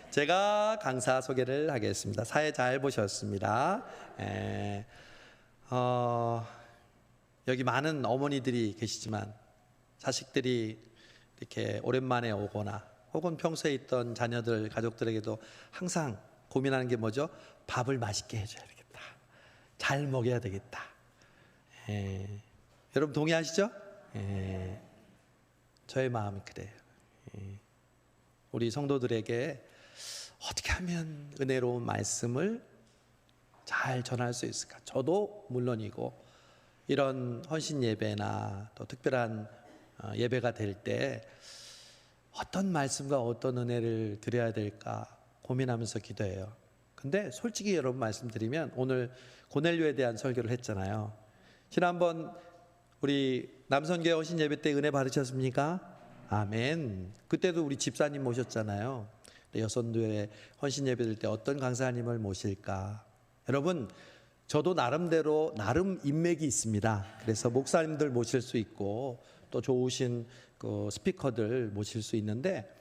제가 강사 소개를 하겠습니다. 사회 잘 보셨습니다. 여기 많은 어머니들이 계시지만 자식들이 이렇게 오랜만에 오거나 혹은 평소에 있던 자녀들, 가족들에게도 항상 고민하는 게 뭐죠? 밥을 맛있게 해줘야 되겠다. 잘 먹여야 되겠다. 여러분 동의하시죠? 저의 마음이 그래요. 우리 성도들에게 어떻게 하면 은혜로운 말씀을 잘 전할 수 있을까? 저도 물론이고 이런 헌신 예배나 또 특별한 예배가 될 때 어떤 말씀과 어떤 은혜를 드려야 될까 고민하면서 기도해요. 근데 솔직히 여러분 말씀드리면 오늘 고넬료에 대한 설교를 했잖아요. 지난번 우리 남선교회 헌신 예배 때 은혜 받으셨습니까? 아멘. 그때도 우리 집사님 모셨잖아요. 여선교회 헌신 예배 될 때 어떤 강사님을 모실까? 여러분, 저도 나름대로 나름 인맥이 있습니다. 그래서 목사님들 모실 수 있고 또 좋으신 그 스피커들 모실 수 있는데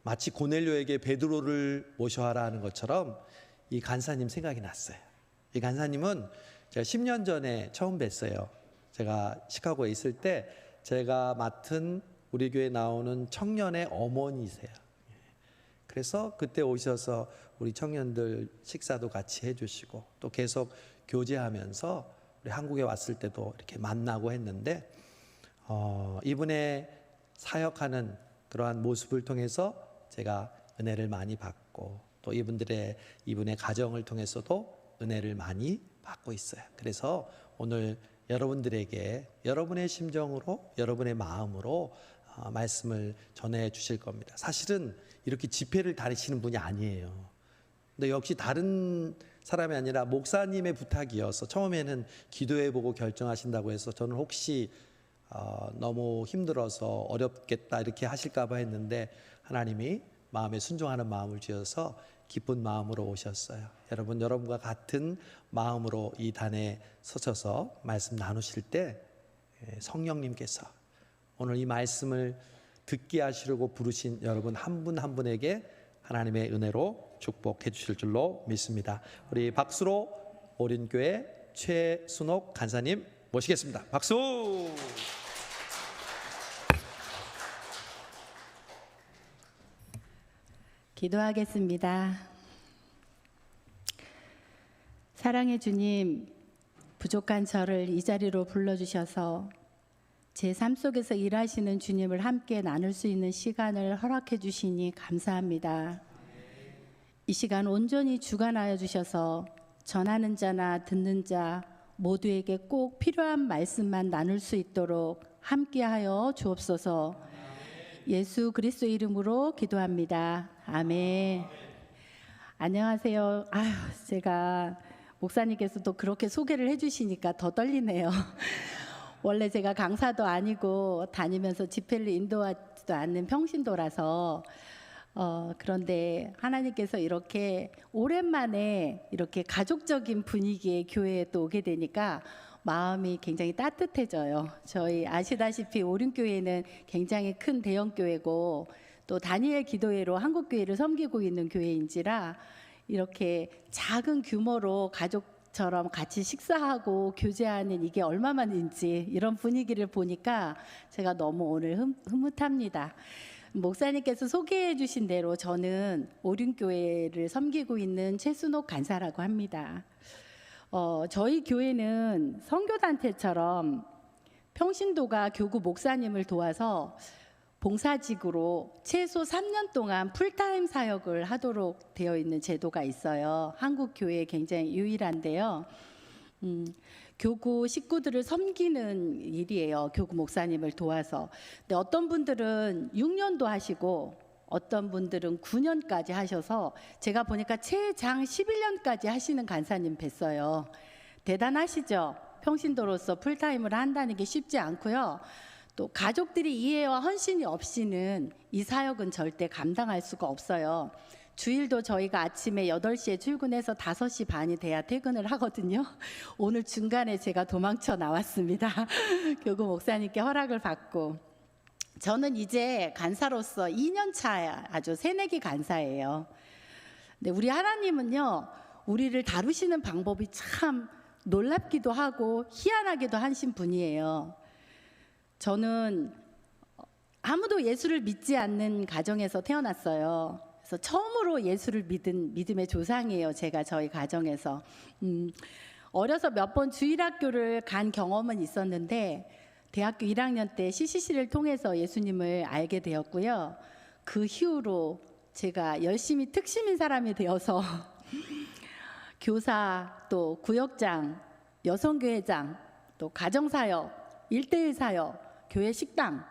마치 고넬료에게 베드로를 모셔라 하는 것처럼 이 간사님 생각이 났어요. 이 간사님은 제가 10년 전에 처음 뵀어요. 제가 시카고에 있을 때 제가 맡은 우리 교회 나오는 청년의 어머니세요. 그래서 그때 오셔서 우리 청년들 식사도 같이 해주시고 또 계속 교제하면서 우리 한국에 왔을 때도 이렇게 만나고 했는데 이분의 사역하는 그러한 모습을 통해서 제가 은혜를 많이 받고 또 이분의 가정을 통해서도 은혜를 많이 받고 있어요. 그래서 오늘 여러분들에게 여러분의 심정으로 여러분의 마음으로 말씀을 전해 주실 겁니다. 사실은 이렇게 집회를 다니시는 분이 아니에요. 근데 역시 다른 사람이 아니라 목사님의 부탁이어서 처음에는 기도해보고 결정하신다고 해서 저는 혹시 너무 힘들어서 어렵겠다 이렇게 하실까 봐 했는데 하나님이 마음에 순종하는 마음을 주셔서 기쁜 마음으로 오셨어요. 여러분과 같은 마음으로 이 단에 서셔서 말씀 나누실 때 성령님께서 오늘 이 말씀을 듣게 하시려고 부르신 여러분 한 분 한 분에게 하나님의 은혜로 축복해 주실 줄로 믿습니다. 우리 박수로 오륜교회 최순옥 간사님 모시겠습니다. 박수! 기도하겠습니다. 사랑의 주님, 부족한 저를 이 자리로 불러주셔서 제 삶 속에서 일하시는 주님을 함께 나눌 수 있는 시간을 허락해 주시니 감사합니다. 이 시간 온전히 주관하여 주셔서 전하는 자나 듣는 자 모두에게 꼭 필요한 말씀만 나눌 수 있도록 함께하여 주옵소서. 예수 그리스도 이름으로 기도합니다. 아멘. 안녕하세요. 제가 목사님께서도 그렇게 소개를 해주시니까 더 떨리네요. 원래 제가 강사도 아니고 다니면서 집회를 인도하지도 않는 평신도라서 그런데 하나님께서 이렇게 오랜만에 이렇게 가족적인 분위기의 교회에 또 오게 되니까 마음이 굉장히 따뜻해져요. 저희 아시다시피 오륜교회는 굉장히 큰 대형교회고 또 다니엘 기도회로 한국교회를 섬기고 있는 교회인지라 이렇게 작은 규모로 가족처럼 같이 식사하고 교제하는 이게 얼마만인지 이런 분위기를 보니까 제가 너무 오늘 흐뭇합니다. 목사님께서 소개해 주신 대로 저는 오륜교회를 섬기고 있는 최순옥 간사라고 합니다. 저희 교회는 선교단체처럼 평신도가 교구 목사님을 도와서 봉사직으로 최소 3년 동안 풀타임 사역을 하도록 되어 있는 제도가 있어요. 한국 교회에 굉장히 유일한데요. 교구 식구들을 섬기는 일이에요. 교구 목사님을 도와서. 근데 어떤 분들은 6년도 하시고 어떤 분들은 9년까지 하셔서 제가 보니까 최장 11년까지 하시는 간사님 뵀어요. 대단하시죠? 평신도로서 풀타임을 한다는 게 쉽지 않고요. 또 가족들이 이해와 헌신이 없이는 이 사역은 절대 감당할 수가 없어요. 주일도 저희가 아침에 8시에 출근해서 5시 반이 돼야 퇴근을 하거든요. 오늘 중간에 제가 도망쳐 나왔습니다. 교구 목사님께 허락을 받고. 저는 이제 간사로서 2년 차 아주 새내기 간사예요. 근데 우리 하나님은요, 우리를 다루시는 방법이 참 놀랍기도 하고 희한하기도 하신 분이에요. 저는 아무도 예수를 믿지 않는 가정에서 태어났어요. 그래서 처음으로 예수를 믿은 믿음의 조상이에요. 제가 저희 가정에서. 어려서 몇 번 주일학교를 간 경험은 있었는데 대학교 1학년 때 CCC를 통해서 예수님을 알게 되었고요. 그 이후로 제가 열심히 특심인 사람이 되어서 교사, 또 구역장, 여성교회장, 또 가정사역, 1:1 사역, 교회 식당,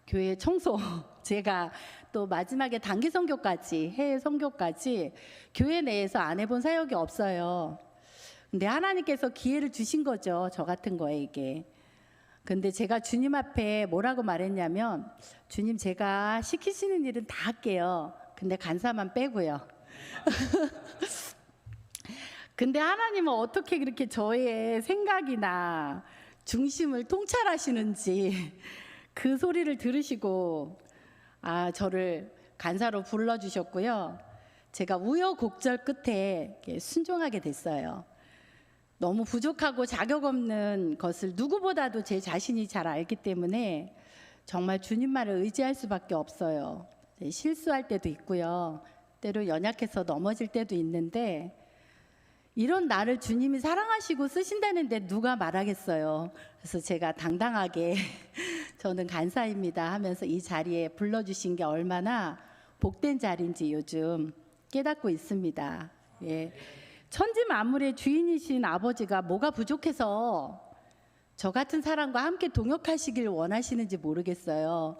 교회 청소, 제가 또 마지막에 단기 선교까지, 해외 선교까지 교회 내에서 안 해본 사역이 없어요. 근데 하나님께서 기회를 주신 거죠, 저 같은 거에게. 근데 제가 주님 앞에 뭐라고 말했냐면, 주님, 제가 시키시는 일은 다 할게요. 근데 간사만 빼고요. 근데 하나님은 어떻게 그렇게 저의 생각이나 중심을 통찰하시는지 그 소리를 들으시고 저를 간사로 불러주셨고요. 제가 우여곡절 끝에 순종하게 됐어요. 너무 부족하고 자격 없는 것을 누구보다도 제 자신이 잘 알기 때문에 정말 주님만을 의지할 수밖에 없어요. 실수할 때도 있고요. 때로 연약해서 넘어질 때도 있는데 이런 나를 주님이 사랑하시고 쓰신다는데 누가 말하겠어요. 그래서 제가 당당하게 저는 간사입니다 하면서 이 자리에 불러주신 게 얼마나 복된 자리인지 요즘 깨닫고 있습니다. 예. 천지 만물의 주인이신 아버지가 뭐가 부족해서 저 같은 사람과 함께 동역하시길 원하시는지 모르겠어요.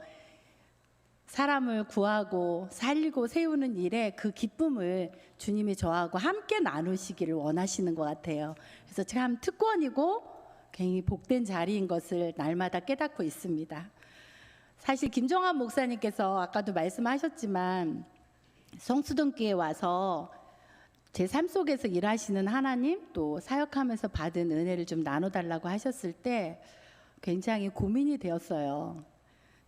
사람을 구하고 살리고 세우는 일에 그 기쁨을 주님이 저하고 함께 나누시기를 원하시는 것 같아요. 그래서 참 특권이고 굉장히 복된 자리인 것을 날마다 깨닫고 있습니다. 사실 김정환 목사님께서 아까도 말씀하셨지만 성수동교에 와서 제 삶 속에서 일하시는 하나님 또 사역하면서 받은 은혜를 좀 나눠달라고 하셨을 때 굉장히 고민이 되었어요.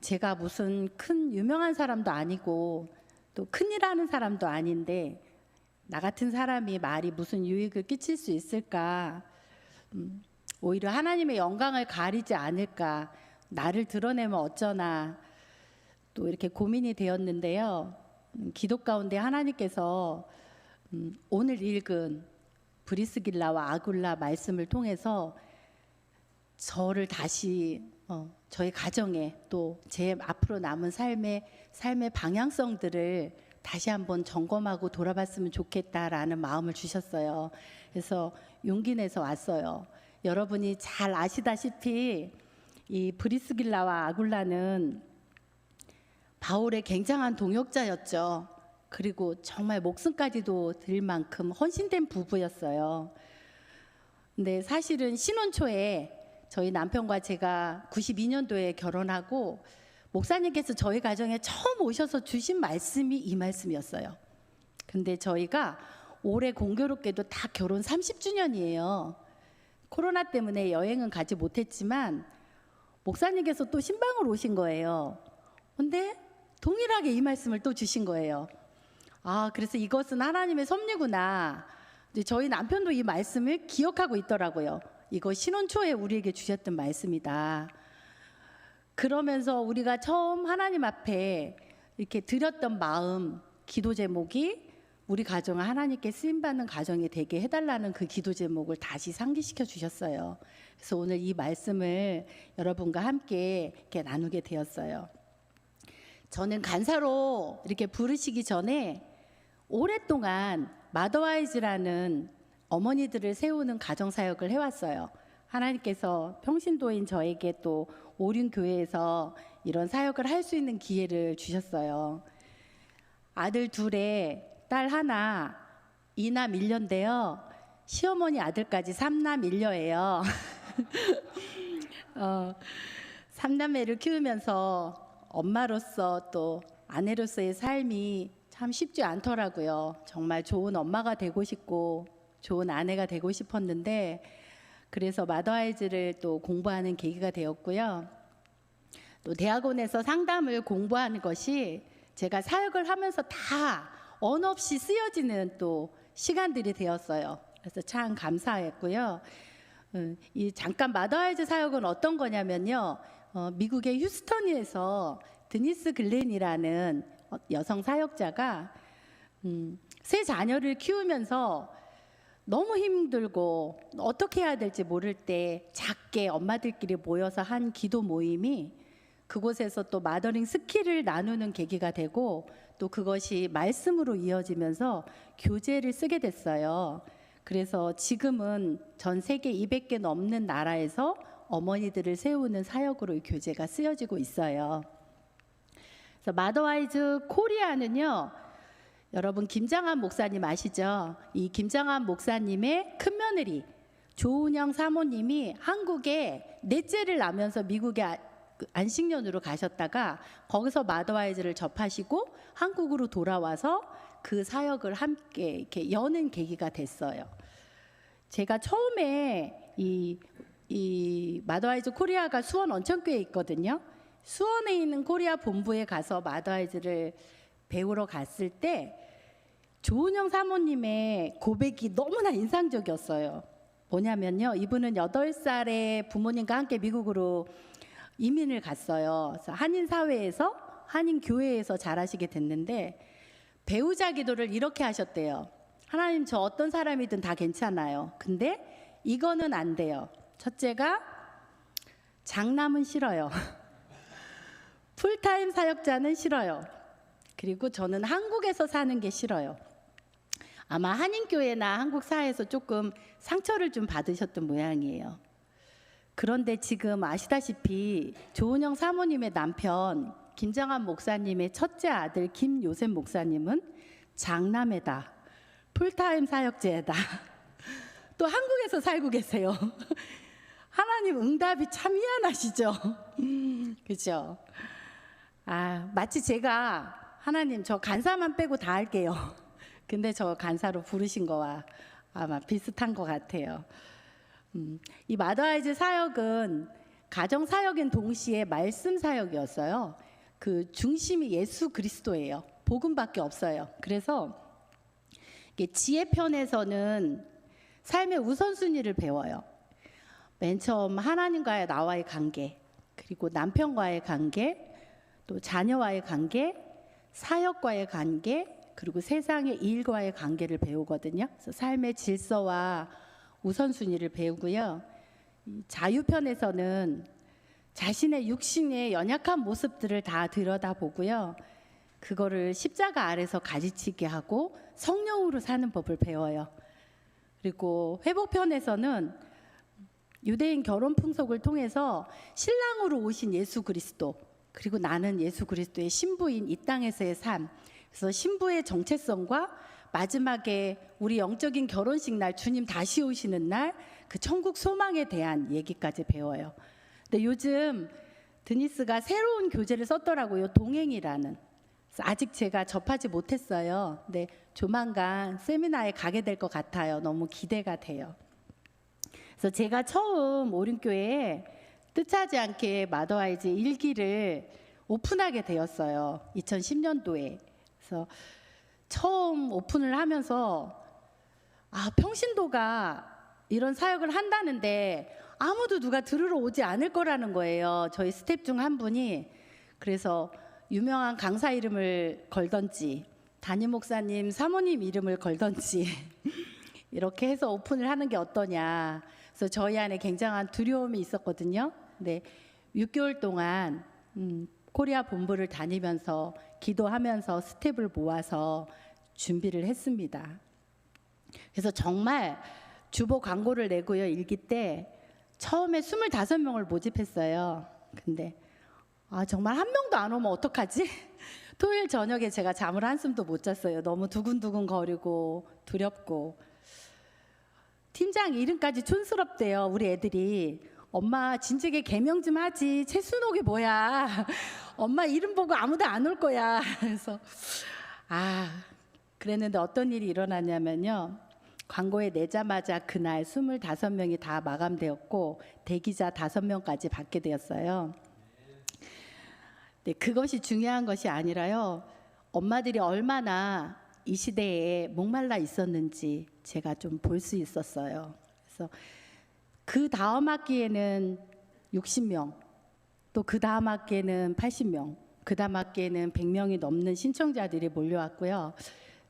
제가 무슨 큰 유명한 사람도 아니고 또 큰일 하는 사람도 아닌데 나 같은 사람이 말이 무슨 유익을 끼칠 수 있을까? 오히려 하나님의 영광을 가리지 않을까? 나를 드러내면 어쩌나? 또 이렇게 고민이 되었는데요. 기도 가운데 하나님께서 오늘 읽은 브리스길라와 아굴라 말씀을 통해서 저를 다시 저희 가정에 또 제 앞으로 남은 삶의 방향성들을 다시 한번 점검하고 돌아봤으면 좋겠다라는 마음을 주셨어요. 그래서 용기 내서 왔어요. 여러분이 잘 아시다시피 이 브리스길라와 아굴라는 바울의 굉장한 동역자였죠. 그리고 정말 목숨까지도 드릴 만큼 헌신된 부부였어요. 근데 사실은 신혼 초에 저희 남편과 제가 92년도에 결혼하고 목사님께서 저희 가정에 처음 오셔서 주신 말씀이 이 말씀이었어요. 근데 저희가 올해 공교롭게도 다 결혼 30주년이에요. 코로나 때문에 여행은 가지 못했지만 목사님께서 또 신방을 오신 거예요. 근데 동일하게 이 말씀을 또 주신 거예요. 그래서 이것은 하나님의 섭리구나. 저희 남편도 이 말씀을 기억하고 있더라고요. 이거 신혼 초에 우리에게 주셨던 말씀이다. 그러면서 우리가 처음 하나님 앞에 이렇게 드렸던 마음, 기도 제목이 우리 가정을 하나님께 쓰임받는 가정이 되게 해달라는 그 기도 제목을 다시 상기시켜 주셨어요. 그래서 오늘 이 말씀을 여러분과 함께 이렇게 나누게 되었어요. 저는 간사로 이렇게 부르시기 전에 오랫동안 마더와이즈라는 어머니들을 세우는 가정사역을 해왔어요. 하나님께서 평신도인 저에게 또 오륜교회에서 이런 사역을 할 수 있는 기회를 주셨어요. 아들 둘에 딸 하나, 2남 1녀인데요. 시어머니 아들까지 3남 1녀예요. 3남매를 키우면서 엄마로서 또 아내로서의 삶이 참 쉽지 않더라고요. 정말 좋은 엄마가 되고 싶고 좋은 아내가 되고 싶었는데 그래서 마더아이즈를 또 공부하는 계기가 되었고요. 또 대학원에서 상담을 공부하는 것이 제가 사역을 하면서 다 언 없이 쓰여지는 또 시간들이 되었어요. 그래서 참 감사했고요. 이 잠깐 마더하이즈 사역은 어떤 거냐면요. 미국의 휴스턴에서 드니스 글렌이라는 여성 사역자가 세 자녀를 키우면서 너무 힘들고 어떻게 해야 될지 모를 때 작게 엄마들끼리 모여서 한 기도 모임이 그곳에서 또 마더링 스킬을 나누는 계기가 되고 또 그것이 말씀으로 이어지면서 교재를 쓰게 됐어요. 그래서 지금은 전 세계 200개 넘는 나라에서 어머니들을 세우는 사역으로 이 교재가 쓰여지고 있어요. 그래서 마더와이즈 코리아는요, 여러분 김장한 목사님 아시죠? 이 김장한 목사님의 큰며느리 조은영 사모님이 한국에 넷째를 낳으면서 미국에 안식년으로 가셨다가 거기서 마더와이즈를 접하시고 한국으로 돌아와서 그 사역을 함께 이렇게 여는 계기가 됐어요. 제가 처음에 이 마더와이즈 코리아가 수원 언천교에 있거든요. 수원에 있는 코리아 본부에 가서 마더와이즈를 배우러 갔을 때 조은영 사모님의 고백이 너무나 인상적이었어요. 뭐냐면요, 이분은 8살에 부모님과 함께 미국으로 이민을 갔어요. 그래서 한인 사회에서 한인 교회에서 자라시게 됐는데 배우자 기도를 이렇게 하셨대요. 하나님, 저 어떤 사람이든 다 괜찮아요. 근데 이거는 안 돼요. 첫째가 장남은 싫어요. 풀타임 사역자는 싫어요. 그리고 저는 한국에서 사는 게 싫어요. 아마 한인교회나 한국 사회에서 조금 상처를 좀 받으셨던 모양이에요. 그런데 지금 아시다시피 조은영 사모님의 남편 김장한 목사님의 첫째 아들 김요셉 목사님은 장남회다, 풀타임 사역제다. 또 한국에서 살고 계세요. 하나님 응답이 참 희한하시죠. 그죠? 마치 제가 하나님 저 간사만 빼고 다 할게요. 근데 저 간사로 부르신 거와 아마 비슷한 것 같아요. 이 마더하이즈 사역은 가정 사역인 동시에 말씀 사역이었어요. 그 중심이 예수 그리스도예요. 복음밖에 없어요. 그래서 지혜편에서는 삶의 우선순위를 배워요. 맨 처음 하나님과의 나와의 관계, 그리고 남편과의 관계, 또 자녀와의 관계, 사역과의 관계, 그리고 세상의 일과의 관계를 배우거든요. 그래서 삶의 질서와 우선순위를 배우고요. 자유편에서는 자신의 육신의 연약한 모습들을 다 들여다보고요. 그거를 십자가 아래서 가지치게 하고 성령으로 사는 법을 배워요. 그리고 회복편에서는 유대인 결혼 풍속을 통해서 신랑으로 오신 예수 그리스도, 그리고 나는 예수 그리스도의 신부인 이 땅에서의 삶, 그래서 신부의 정체성과 마지막에 우리 영적인 결혼식 날 주님 다시 오시는 날 그 천국 소망에 대한 얘기까지 배워요. 근데 요즘 드니스가 새로운 교재를 썼더라고요. 동행이라는. 아직 제가 접하지 못했어요. 근데 조만간 세미나에 가게 될 것 같아요. 너무 기대가 돼요. 그래서 제가 처음 오륜교회에 뜻하지 않게 마더와이즈 일기를 오픈하게 되었어요. 2010년도에. 그래서 처음 오픈을 하면서 평신도가 이런 사역을 한다는데 아무도 누가 들으러 오지 않을 거라는 거예요. 저희 스텝 중 한 분이. 그래서 유명한 강사 이름을 걸던지 담임 목사님, 사모님 이름을 걸던지 이렇게 해서 오픈을 하는 게 어떠냐. 그래서 저희 안에 굉장한 두려움이 있었거든요. 근데 6개월 동안 코리아 본부를 다니면서 기도하면서 스텝을 모아서 준비를 했습니다. 그래서 정말 주보 광고를 내고요. 일기 때 처음에 25명을 모집했어요. 근데 정말 한 명도 안 오면 어떡하지? 토요일 저녁에 제가 잠을 한숨도 못 잤어요. 너무 두근두근 거리고 두렵고. 팀장 이름까지 촌스럽대요. 우리 애들이. 엄마 진즉에 개명 좀 하지. 최순옥이 뭐야. 엄마 이름 보고 아무도 안 올 거야. 그래서 그랬는데 어떤 일이 일어났냐면요. 광고에 내자마자 그날 25명이 다 마감되었고 대기자 5명까지 받게 되었어요. 네, 그것이 중요한 것이 아니라요. 엄마들이 얼마나 이 시대에 목말라 있었는지 제가 좀 볼 수 있었어요. 그래서 그 다음 학기에는 60명, 또 그 다음 학기에는 80명, 그 다음 학기에는 100명이 넘는 신청자들이 몰려왔고요.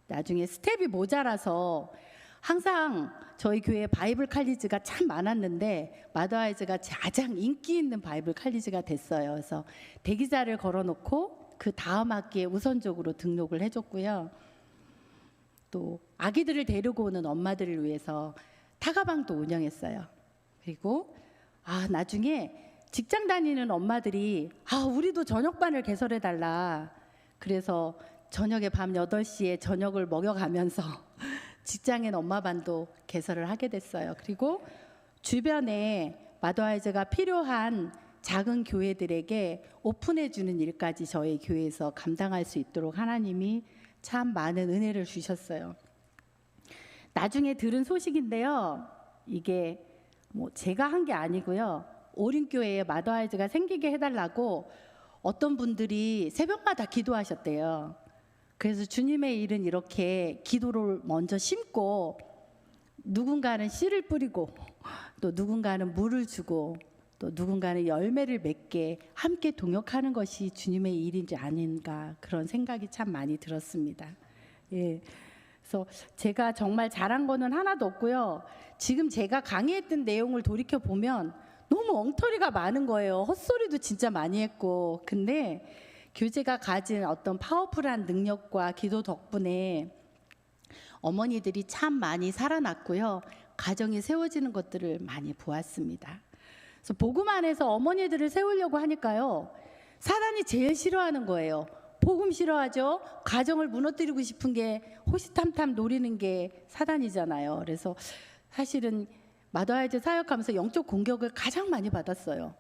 나중에 스텝이 모자라서 항상 저희 교회 바이블 칼리지가 참 많았는데 마더아이즈가 가장 인기 있는 바이블 칼리지가 됐어요. 그래서 대기자를 걸어놓고 그 다음 학기에 우선적으로 등록을 해줬고요. 또 아기들을 데리고 오는 엄마들을 위해서 타가방도 운영했어요. 그리고 나중에 직장 다니는 엄마들이 우리도 저녁반을 개설해달라. 그래서 저녁에 밤 8시에 저녁을 먹여가면서 직장인 엄마반도 개설을 하게 됐어요. 그리고 주변에 마더아이즈가 필요한 작은 교회들에게 오픈해주는 일까지 저희 교회에서 감당할 수 있도록 하나님이 참 많은 은혜를 주셨어요. 나중에 들은 소식인데요. 이게 뭐 제가 한 게 아니고요. 오림교회에 마더아이즈가 생기게 해달라고 어떤 분들이 새벽마다 기도하셨대요. 그래서 주님의 일은 이렇게 기도를 먼저 심고 누군가는 씨를 뿌리고 또 누군가는 물을 주고 또 누군가는 열매를 맺게 함께 동역하는 것이 주님의 일인지 아닌가 그런 생각이 참 많이 들었습니다. 예. 그래서 제가 정말 잘한 거는 하나도 없고요. 지금 제가 강의했던 내용을 돌이켜 보면 너무 엉터리가 많은 거예요. 헛소리도 진짜 많이 했고. 근데 교제가 가진 어떤 파워풀한 능력과 기도 덕분에 어머니들이 참 많이 살아났고요. 가정이 세워지는 것들을 많이 보았습니다. 그래서 복음 안에서 어머니들을 세우려고 하니까요. 사단이 제일 싫어하는 거예요. 복음 싫어하죠. 가정을 무너뜨리고 싶은 게 호시탐탐 노리는 게 사단이잖아요. 그래서 사실은 마더아이즈 사역하면서 영적 공격을 가장 많이 받았어요.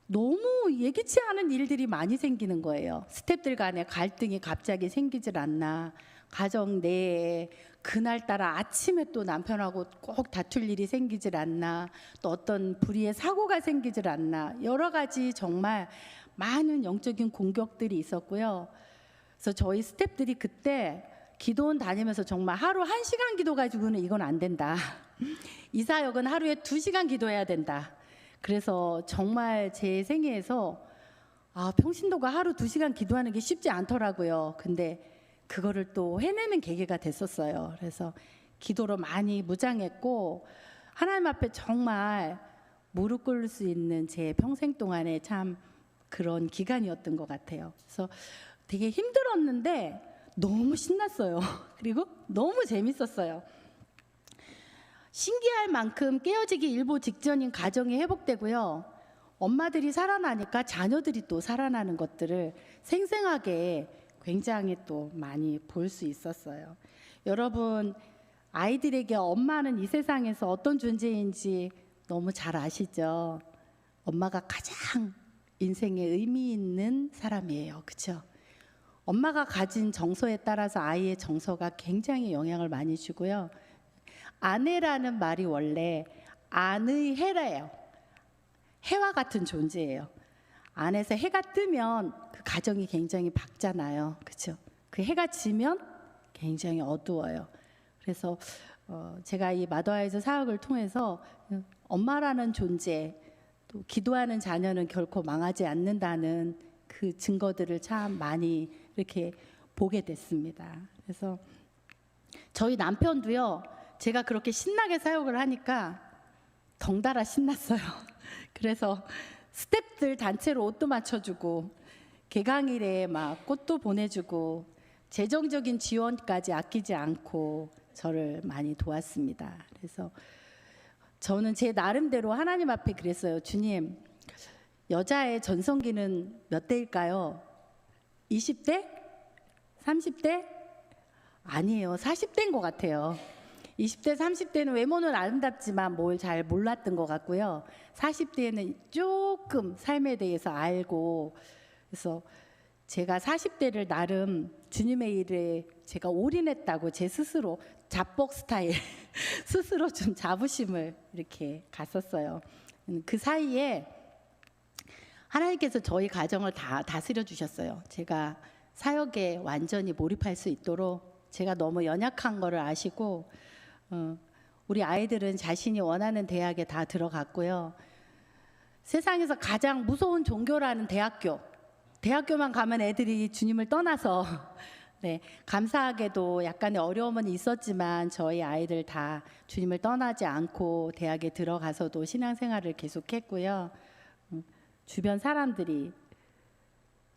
너무 예기치 않은 일들이 많이 생기는 거예요. 스태프들 간에 갈등이 갑자기 생기질 않나. 가정 내에 그날따라 아침에 또 남편하고 꼭 다툴 일이 생기질 않나. 또 어떤 불의의 사고가 생기질 않나. 여러 가지 정말 많은 영적인 공격들이 있었고요. 그래서 저희 스태프들이 그때 기도원 다니면서 정말 하루 1시간 기도 가지고는 이건 안 된다. 이 사역은 하루에 2시간 기도해야 된다. 그래서 정말 제 생애에서 평신도가 하루 2시간 기도하는 게 쉽지 않더라고요. 근데 그거를 또 해내는 계기가 됐었어요. 그래서 기도로 많이 무장했고 하나님 앞에 정말 무릎 꿇을 수 있는 제 평생 동안에 참 그런 기간이었던 것 같아요. 그래서 되게 힘들었는데 너무 신났어요. 그리고 너무 재밌었어요. 신기할 만큼 깨어지기 일보 직전인 가정이 회복되고요. 엄마들이 살아나니까 자녀들이 또 살아나는 것들을 생생하게 굉장히 또 많이 볼 수 있었어요. 여러분, 아이들에게 엄마는 이 세상에서 어떤 존재인지 너무 잘 아시죠? 엄마가 가장 인생에 의미 있는 사람이에요. 그렇죠? 엄마가 가진 정서에 따라서 아이의 정서가 굉장히 영향을 많이 주고요. 아내라는 말이 원래 안의 해래요. 해와 같은 존재예요. 안에서 해가 뜨면 그 가정이 굉장히 밝잖아요. 그렇죠? 그 해가 지면 굉장히 어두워요. 그래서 제가 이 마더아이즈 사역을 통해서 엄마라는 존재, 또 기도하는 자녀는 결코 망하지 않는다는 그 증거들을 참 많이 이렇게 보게 됐습니다. 그래서 저희 남편도요. 제가 그렇게 신나게 사역을 하니까 덩달아 신났어요. 그래서 스태프들 단체로 옷도 맞춰주고 개강일에 막 꽃도 보내주고 재정적인 지원까지 아끼지 않고 저를 많이 도왔습니다. 그래서 저는 제 나름대로 하나님 앞에 그랬어요. 주님, 여자의 전성기는 몇 대일까요? 20대? 30대? 아니에요. 40대인 것 같아요. 20대, 30대는 외모는 아름답지만 뭘 잘 몰랐던 것 같고요. 40대에는 조금 삶에 대해서 알고, 그래서 제가 40대를 나름 주님의 일에 제가 올인했다고 제 스스로 잡복 스타일 스스로 좀 자부심을 이렇게 갔었어요. 그 사이에 하나님께서 저희 가정을 다 다스려 주셨어요. 제가 사역에 완전히 몰입할 수 있도록 제가 너무 연약한 거를 아시고 우리 아이들은 자신이 원하는 대학에 다 들어갔고요. 세상에서 가장 무서운 종교라는 대학교만 가면 애들이 주님을 떠나서 네, 감사하게도 약간의 어려움은 있었지만 저희 아이들 다 주님을 떠나지 않고 대학에 들어가서도 신앙생활을 계속했고요. 주변 사람들이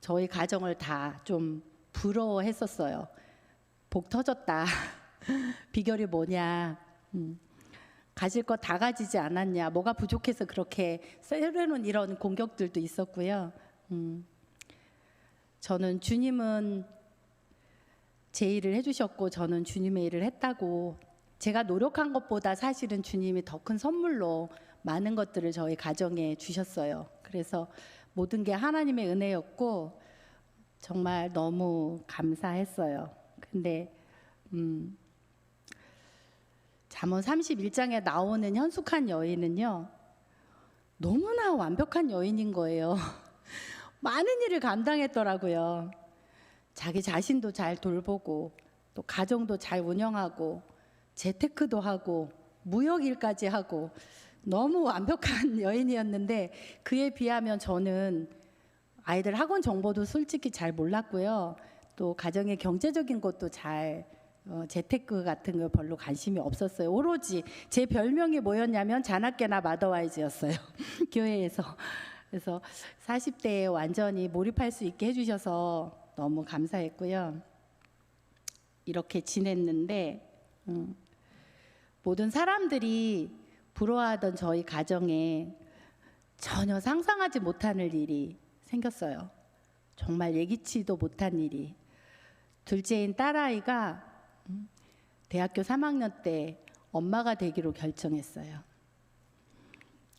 저희 가정을 다 좀 부러워했었어요. 복 터졌다. 비결이 뭐냐? 가질 거 다 가지지 않았냐? 뭐가 부족해서 그렇게 때로는 이런 공격들도 있었고요. 저는 주님은 제 일을 해주셨고 저는 주님의 일을 했다고, 제가 노력한 것보다 사실은 주님이 더 큰 선물로 많은 것들을 저희 가정에 주셨어요. 그래서 모든 게 하나님의 은혜였고 정말 너무 감사했어요. 근데 잠언 31장에 나오는 현숙한 여인은요, 너무나 완벽한 여인인 거예요. 많은 일을 감당했더라고요. 자기 자신도 잘 돌보고 또 가정도 잘 운영하고 재테크도 하고 무역일까지 하고 너무 완벽한 여인이었는데, 그에 비하면 저는 아이들 학원 정보도 솔직히 잘 몰랐고요. 또 가정의 경제적인 것도 잘 재테크 같은 거 별로 관심이 없었어요. 오로지 제 별명이 뭐였냐면 자나깨나 마더와이즈였어요. 교회에서. 그래서 40대에 완전히 몰입할 수 있게 해주셔서 너무 감사했고요. 이렇게 지냈는데 모든 사람들이 부러워하던 저희 가정에 전혀 상상하지 못하는 일이 생겼어요. 정말 예기치도 못한 일이. 둘째인 딸아이가 대학교 3학년 때 엄마가 되기로 결정했어요.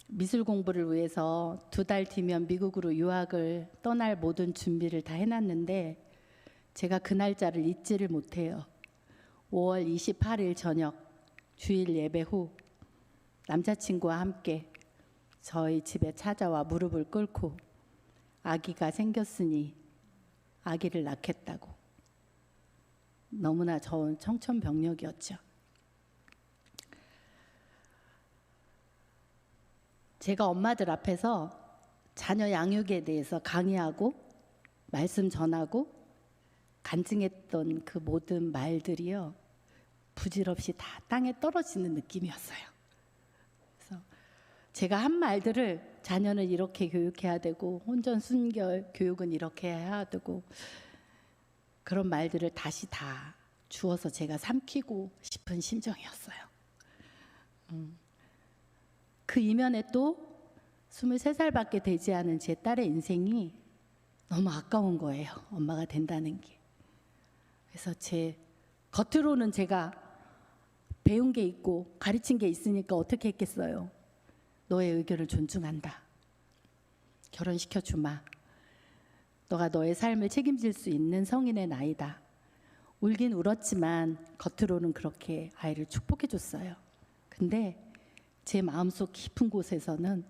미술 공부를 위해서 2달 뒤면 미국으로 유학을 떠날 모든 준비를 다 해놨는데 제가 그 날짜를 잊지를 못해요. 5월 28일 저녁 주일 예배 후 남자친구와 함께 저희 집에 찾아와 무릎을 꿇고 아기가 생겼으니 아기를 낳겠다고. 너무나 좋은 청천벽력이었죠. 제가 엄마들 앞에서 자녀 양육에 대해서 강의하고 말씀 전하고 간증했던 그 모든 말들이요, 부질없이 다 땅에 떨어지는 느낌이었어요. 그래서 제가 한 말들을 자녀는 이렇게 교육해야 되고 혼전 순결 교육은 이렇게 해야 되고 그런 말들을 다시 다 주어서 제가 삼키고 싶은 심정이었어요. 그 이면에 또 23살밖에 되지 않은 제 딸의 인생이 너무 아까운 거예요. 엄마가 된다는 게. 그래서 제 겉으로는 제가 배운 게 있고 가르친 게 있으니까 어떻게 했겠어요. 너의 의견을 존중한다. 결혼시켜 주마. 너가 너의 삶을 책임질 수 있는 성인의 나이다. 울긴 울었지만 겉으로는 그렇게 아이를 축복해 줬어요. 근데 제 마음속 깊은 곳에서는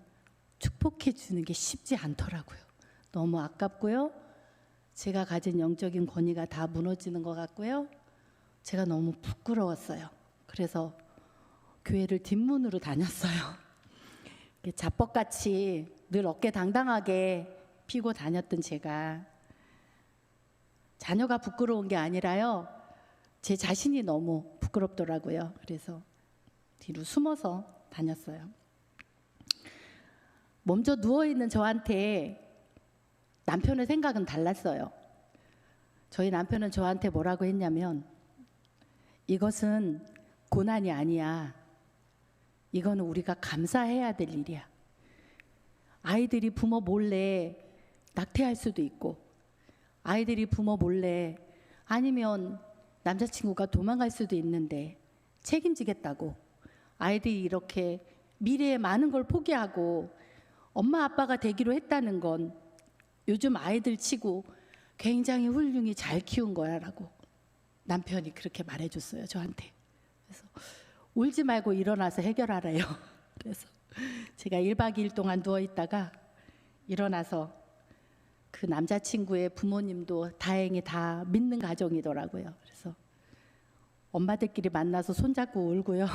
축복해 주는 게 쉽지 않더라고요. 너무 아깝고요. 제가 가진 영적인 권위가 다 무너지는 것 같고요. 제가 너무 부끄러웠어요. 그래서 교회를 뒷문으로 다녔어요. 자뻑같이 늘 어깨 당당하게 피고 다녔던 제가 자녀가 부끄러운 게 아니라요, 제 자신이 너무 부끄럽더라고요. 그래서 뒤로 숨어서 다녔어요. 먼저 누워있는 저한테 남편의 생각은 달랐어요. 저희 남편은 저한테 뭐라고 했냐면, 이것은 고난이 아니야. 이거는 우리가 감사해야 될 일이야. 아이들이 부모 몰래 낙태할 수도 있고, 아이들이 부모 몰래 아니면 남자친구가 도망갈 수도 있는데 책임지겠다고. 아이들이 이렇게 미래에 많은 걸 포기하고 엄마 아빠가 되기로 했다는 건 요즘 아이들 치고 굉장히 훌륭히 잘 키운 거야 라고 남편이 그렇게 말해줬어요, 저한테. 그래서 울지 말고 일어나서 해결하래요. 그래서 제가 1박 2일 동안 누워있다가 일어나서 그 남자친구의 부모님도 다행히 다 믿는 가정이더라고요. 그래서 엄마들끼리 만나서 손잡고 울고요.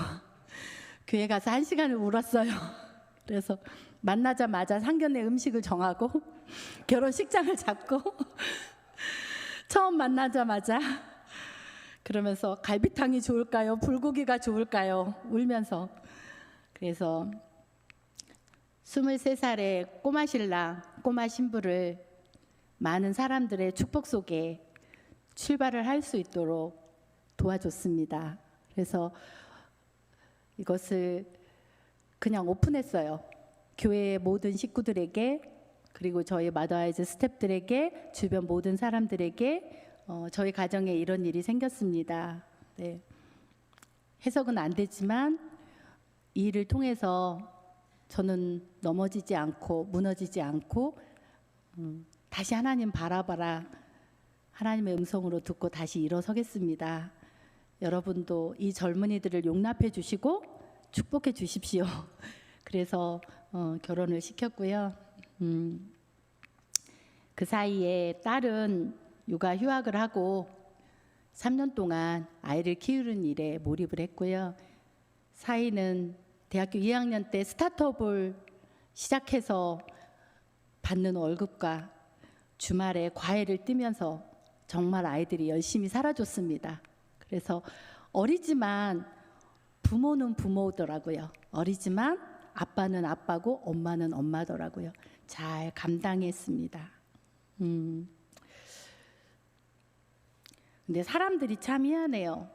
교회 가서 1시간을 울었어요. 그래서 만나자마자 상견례 음식을 정하고 결혼식장을 잡고 처음 만나자마자 그러면서 갈비탕이 좋을까요? 불고기가 좋을까요? 울면서. 그래서 23살의 꼬마 신랑, 꼬마 신부를 많은 사람들의 축복 속에 출발을 할 수 있도록 도와줬습니다. 그래서 이것을 그냥 오픈했어요. 교회의 모든 식구들에게, 그리고 저희 마더아이즈 스태프들에게, 주변 모든 사람들에게 저희 가정에 이런 일이 생겼습니다. 네. 해석은 안 되지만 이 일을 통해서 저는 넘어지지 않고 무너지지 않고 다시 하나님 바라봐라, 하나님의 음성으로 듣고 다시 일어서겠습니다. 여러분도 이 젊은이들을 용납해 주시고 축복해 주십시오. 그래서 결혼을 시켰고요. 그 사이에 딸은 육아 휴학을 하고 3년 동안 아이를 키우는 일에 몰입을 했고요. 사이는 대학교 2학년 때 스타트업을 시작해서 받는 월급과 주말에 과외를 뛰면서 정말 아이들이 열심히 살아줬습니다. 그래서 어리지만 부모는 부모더라고요. 어리지만 아빠는 아빠고 엄마는 엄마더라고요. 잘 감당했습니다. 근데 사람들이 참 희한해요.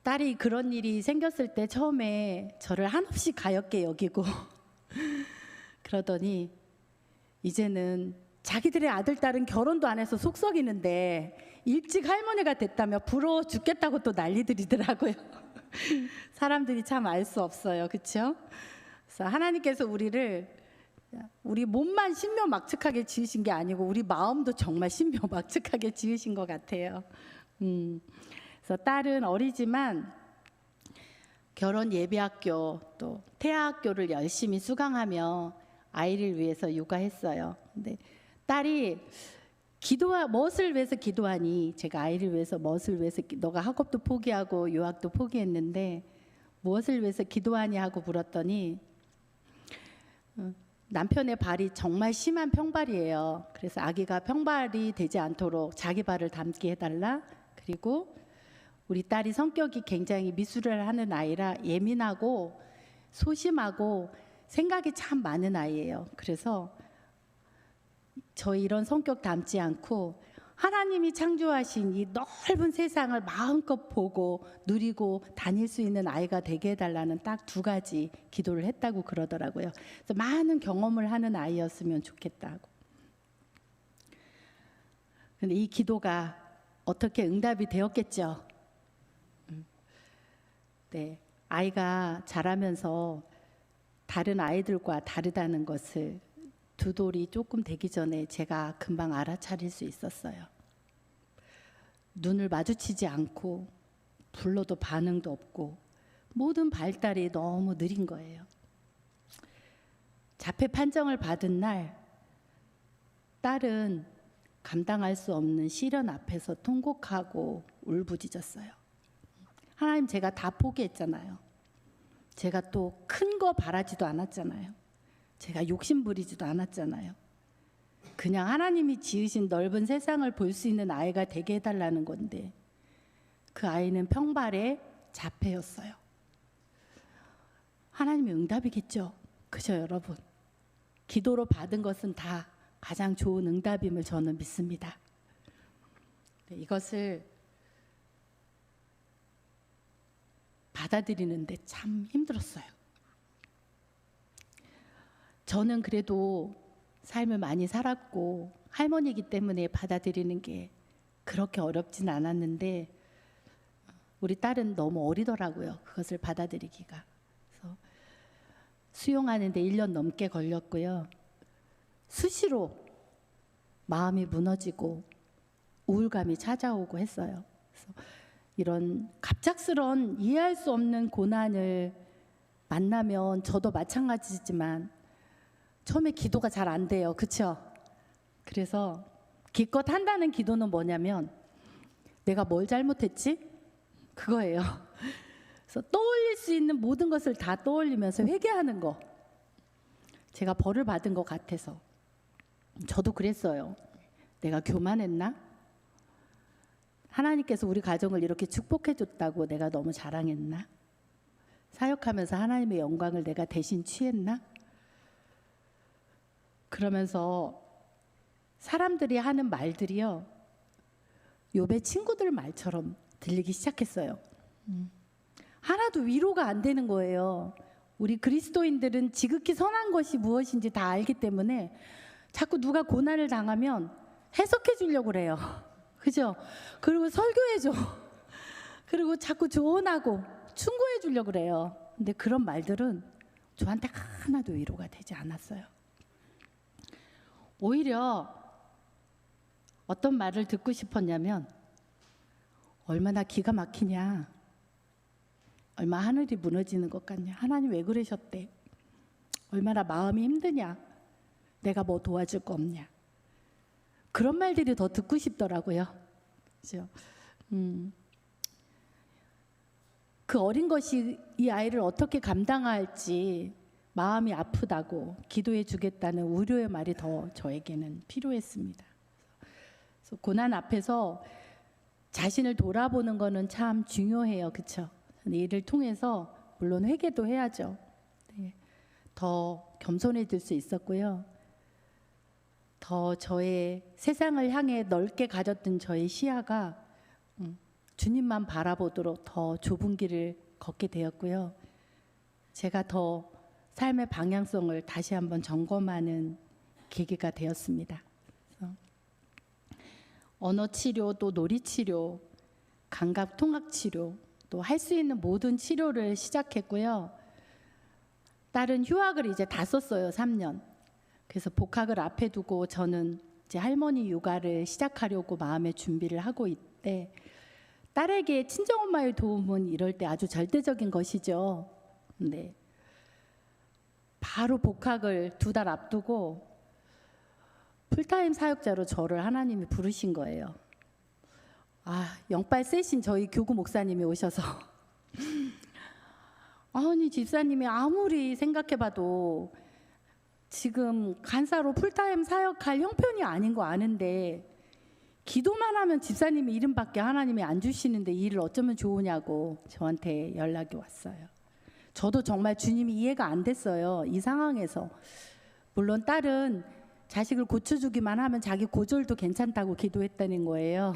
딸이 그런 일이 생겼을 때 처음에 저를 한없이 가엾게 여기고 그러더니 이제는 자기들의 아들, 딸은 결혼도 안 해서 속썩이는데 일찍 할머니가 됐다며 부러워 죽겠다고 또 난리들이더라고요. 사람들이 참 알 수 없어요. 그렇죠? 그래서 하나님께서 우리 몸만 신묘막측하게 지으신 게 아니고 우리 마음도 정말 신묘막측하게 지으신 것 같아요. 그래서 딸은 어리지만 결혼 예비학교 또 태아학교를 열심히 수강하며 아이를 위해서 육아했어요. 근데 딸이 무엇을 위해서 기도하니? 제가 아이를 위해서 무엇을 위해서 너가 학업도 포기하고 유학도 포기했는데 무엇을 위해서 기도하니 하고 물었더니 남편의 발이 정말 심한 평발이에요. 그래서 아기가 평발이 되지 않도록 자기 발을 닮게 해달라. 그리고 우리 딸이 성격이 굉장히 미술을 하는 아이라 예민하고 소심하고 생각이 참 많은 아이예요. 그래서 저 이런 성격 닮지 않고 하나님이 창조하신 이 넓은 세상을 마음껏 보고 누리고 다닐 수 있는 아이가 되게 해달라는 딱 2가지 기도를 했다고 그러더라고요. 그래서 많은 경험을 하는 아이였으면 좋겠다고. 근데 이 기도가 어떻게 응답이 되었겠죠? 네, 아이가 자라면서 다른 아이들과 다르다는 것을 2돌이 조금 되기 전에 제가 금방 알아차릴 수 있었어요. 눈을 마주치지 않고 불러도 반응도 없고 모든 발달이 너무 느린 거예요. 자폐 판정을 받은 날 딸은 감당할 수 없는 시련 앞에서 통곡하고 울부짖었어요. 하나님, 제가 다 포기했잖아요. 제가 또 큰 거 바라지도 않았잖아요. 제가 욕심 부리지도 않았잖아요. 그냥 하나님이 지으신 넓은 세상을 볼 수 있는 아이가 되게 해달라는 건데 그 아이는 평발의 자폐였어요. 하나님의 응답이겠죠. 그죠, 여러분? 기도로 받은 것은 다 가장 좋은 응답임을 저는 믿습니다. 이것을 받아들이는데 참 힘들었어요. 저는 그래도 삶을 많이 살았고 할머니이기 때문에 받아들이는 게 그렇게 어렵진 않았는데 우리 딸은 너무 어리더라고요. 그것을 받아들이기가. 그래서 수용하는데 1년 넘게 걸렸고요. 수시로 마음이 무너지고 우울감이 찾아오고 했어요. 그래서 이런 갑작스러운 이해할 수 없는 고난을 만나면 저도 마찬가지지만 처음에 기도가 잘 안 돼요. 그렇죠? 그래서 기껏 한다는 기도는 뭐냐면 내가 뭘 잘못했지? 그거예요. 그래서 떠올릴 수 있는 모든 것을 다 떠올리면서 회개하는 거. 제가 벌을 받은 것 같아서. 저도 그랬어요. 내가 교만했나? 하나님께서 우리 가정을 이렇게 축복해 줬다고 내가 너무 자랑했나? 사역하면서 하나님의 영광을 내가 대신 취했나? 그러면서 사람들이 하는 말들이요, 욥의 친구들 말처럼 들리기 시작했어요. 하나도 위로가 안 되는 거예요. 우리 그리스도인들은 지극히 선한 것이 무엇인지 다 알기 때문에 자꾸 누가 고난을 당하면 해석해 주려고 그래요. 그죠? 그리고 설교해 줘. 그리고 자꾸 조언하고 충고해 주려고 그래요. 근데 그런 말들은 저한테 하나도 위로가 되지 않았어요. 오히려 어떤 말을 듣고 싶었냐면, 얼마나 기가 막히냐, 얼마 하늘이 무너지는 것 같냐, 하나님 왜 그러셨대, 얼마나 마음이 힘드냐, 내가 뭐 도와줄 거 없냐, 그런 말들이 더 듣고 싶더라고요. 그죠? 그 어린 것이 이 아이를 어떻게 감당할지 마음이 아프다고 기도해 주겠다는 우려의 말이 더 저에게는 필요했습니다. 그래서 고난 앞에서 자신을 돌아보는 거는 참 중요해요. 그렇죠? 이를 통해서 물론 회개도 해야죠. 네. 더 겸손해질 수 있었고요. 더 저의 세상을 향해 넓게 가졌던 저의 시야가 주님만 바라보도록 더 좁은 길을 걷게 되었고요. 제가 더 삶의 방향성을 다시 한번 점검하는 계기가 되었습니다. 그래서 언어 치료, 또 놀이 치료, 감각 통학 치료, 또 할 수 있는 모든 치료를 시작했고요. 딸은 휴학을 이제 다 썼어요. 3년. 그래서 복학을 앞에 두고 저는 이제 할머니 육아를 시작하려고 마음의 준비를 하고 있대. 딸에게 친정엄마의 도움은 이럴 때 아주 절대적인 것이죠. 근데 바로 복학을 2달 앞두고 풀타임 사역자로 저를 하나님이 부르신 거예요. 영빨 세신 저희 교구 목사님이 오셔서 아니 집사님이 아무리 생각해봐도 지금 간사로 풀타임 사역할 형편이 아닌 거 아는데 기도만 하면 집사님이 이름밖에 하나님이 안 주시는데 이 일을 어쩌면 좋으냐고 저한테 연락이 왔어요. 저도 정말 주님이 이해가 안 됐어요. 이 상황에서. 물론 딸은 자식을 고쳐주기만 하면 자기 고졸도 괜찮다고 기도했다는 거예요.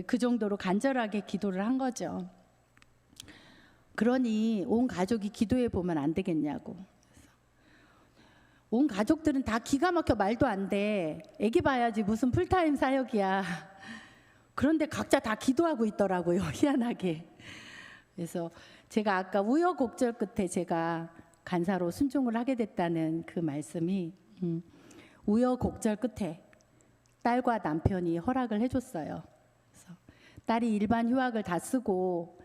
그 정도로 간절하게 기도를 한 거죠. 그러니 온 가족이 기도해 보면 안 되겠냐고. 온 가족들은 다 기가 막혀 말도 안 돼. 애기 봐야지 무슨 풀타임 사역이야. 그런데 각자 다 기도하고 있더라고요. 희한하게. 그래서 제가 아까 우여곡절 끝에 제가 간사로 순종을 하게 됐다는 그 말씀이 우여곡절 끝에 딸과 남편이 허락을 해줬어요. 그래서 딸이 일반 휴학을 다 쓰고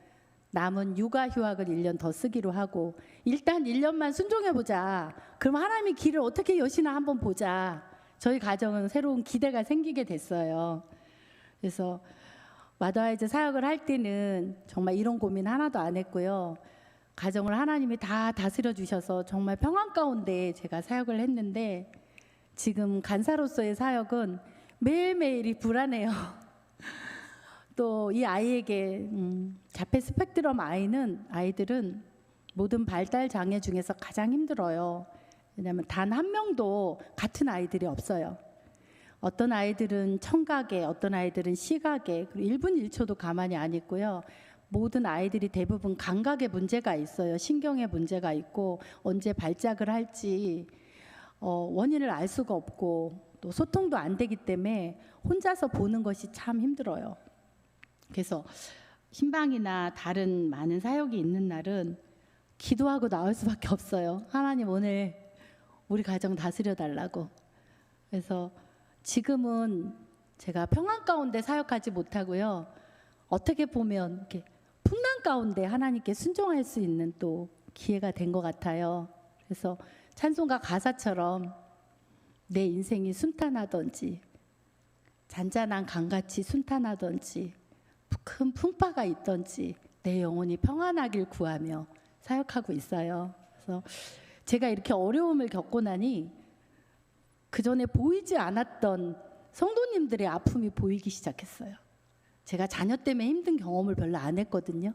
남은 육아 휴학을 1년 더 쓰기로 하고, 일단 1년만 순종해보자. 그럼 하나님의 길을 어떻게 여시나 한번 보자. 저희 가정은 새로운 기대가 생기게 됐어요. 그래서 마더아이즈 사역을 할 때는 정말 이런 고민 하나도 안 했고요. 가정을 하나님이 다 다스려 주셔서 정말 평안 가운데 제가 사역을 했는데, 지금 간사로서의 사역은 매일매일이 불안해요. 또 이 아이에게 자폐 스펙트럼 아이들은 모든 발달 장애 중에서 가장 힘들어요. 왜냐하면 단 한 명도 같은 아이들이 없어요. 어떤 아이들은 청각에, 어떤 아이들은 시각에, 그리고 1분 1초도 가만히 안 있고요. 모든 아이들이 대부분 감각에 문제가 있어요. 신경에 문제가 있고 언제 발작을 할지 원인을 알 수가 없고 또 소통도 안 되기 때문에 혼자서 보는 것이 참 힘들어요. 그래서 신방이나 다른 많은 사역이 있는 날은 기도하고 나올 수밖에 없어요. 하나님 오늘 우리 가정 다스려 달라고. 그래서 지금은 제가 평안 가운데 사역하지 못하고요. 어떻게 보면 이렇게 풍랑 가운데 하나님께 순종할 수 있는 또 기회가 된 것 같아요. 그래서 찬송가 가사처럼 내 인생이 순탄하던지 잔잔한 강같이 순탄하던지 큰 풍파가 있던지 내 영혼이 평안하길 구하며 사역하고 있어요. 그래서 제가 이렇게 어려움을 겪고 나니 그 전에 보이지 않았던 성도님들의 아픔이 보이기 시작했어요. 제가 자녀 때문에 힘든 경험을 별로 안 했거든요.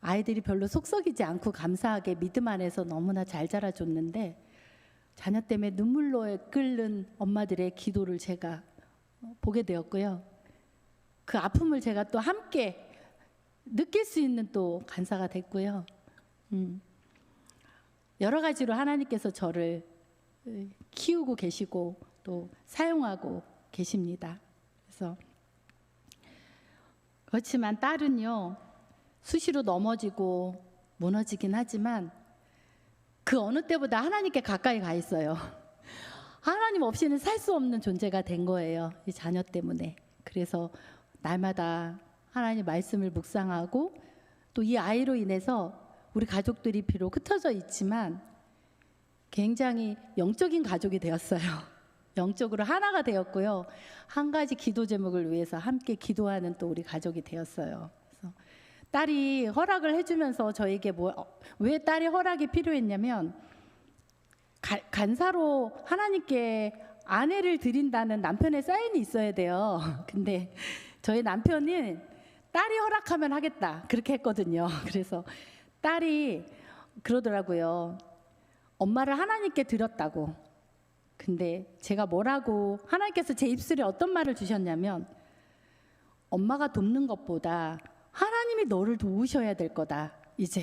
아이들이 별로 속썩이지 않고 감사하게 믿음 안에서 너무나 잘 자라줬는데 자녀 때문에 눈물로 끓는 엄마들의 기도를 제가 보게 되었고요. 그 아픔을 제가 또 함께 느낄 수 있는 또 간사가 됐고요. 여러 가지로 하나님께서 저를 키우고 계시고 또 사용하고 계십니다. 그래서 그렇지만 딸은요, 수시로 넘어지고 무너지긴 하지만 그 어느 때보다 하나님께 가까이 가 있어요. 하나님 없이는 살 수 없는 존재가 된 거예요. 이 자녀 때문에. 그래서 날마다 하나님 말씀을 묵상하고 또 이 아이로 인해서 우리 가족들이 비록 흩어져 있지만 굉장히 영적인 가족이 되었어요. 영적으로 하나가 되었고요. 한 가지 기도 제목을 위해서 함께 기도하는 또 우리 가족이 되었어요. 그래서 딸이 허락을 해주면서 저에게 왜 딸의 허락이 필요했냐면 간사로 하나님께 아내를 드린다는 남편의 사인이 있어야 돼요. 근데 저희 남편은 딸이 허락하면 하겠다 그렇게 했거든요. 그래서 딸이 그러더라고요. 엄마를 하나님께 드렸다고. 근데 제가 뭐라고 하나님께서 제 입술에 어떤 말을 주셨냐면 엄마가 돕는 것보다 하나님이 너를 도우셔야 될 거다. 이제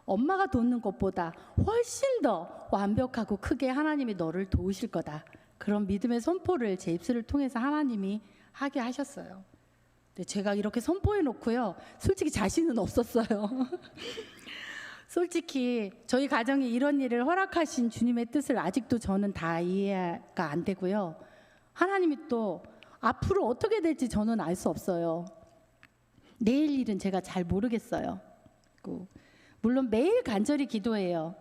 엄마가 돕는 것보다 훨씬 더 완벽하고 크게 하나님이 너를 도우실 거다. 그런 믿음의 선포를 제 입술을 통해서 하나님이 하게 하셨어요. 근데 제가 이렇게 선포해 놓고요. 솔직히 자신은 없었어요. 솔직히 저희 가정에 이런 일을 허락하신 주님의 뜻을 아직도 저는 다 이해가 안 되고요. 하나님이 또 앞으로 어떻게 될지 저는 알 수 없어요. 내일 일은 제가 잘 모르겠어요. 물론 매일 간절히 기도해요.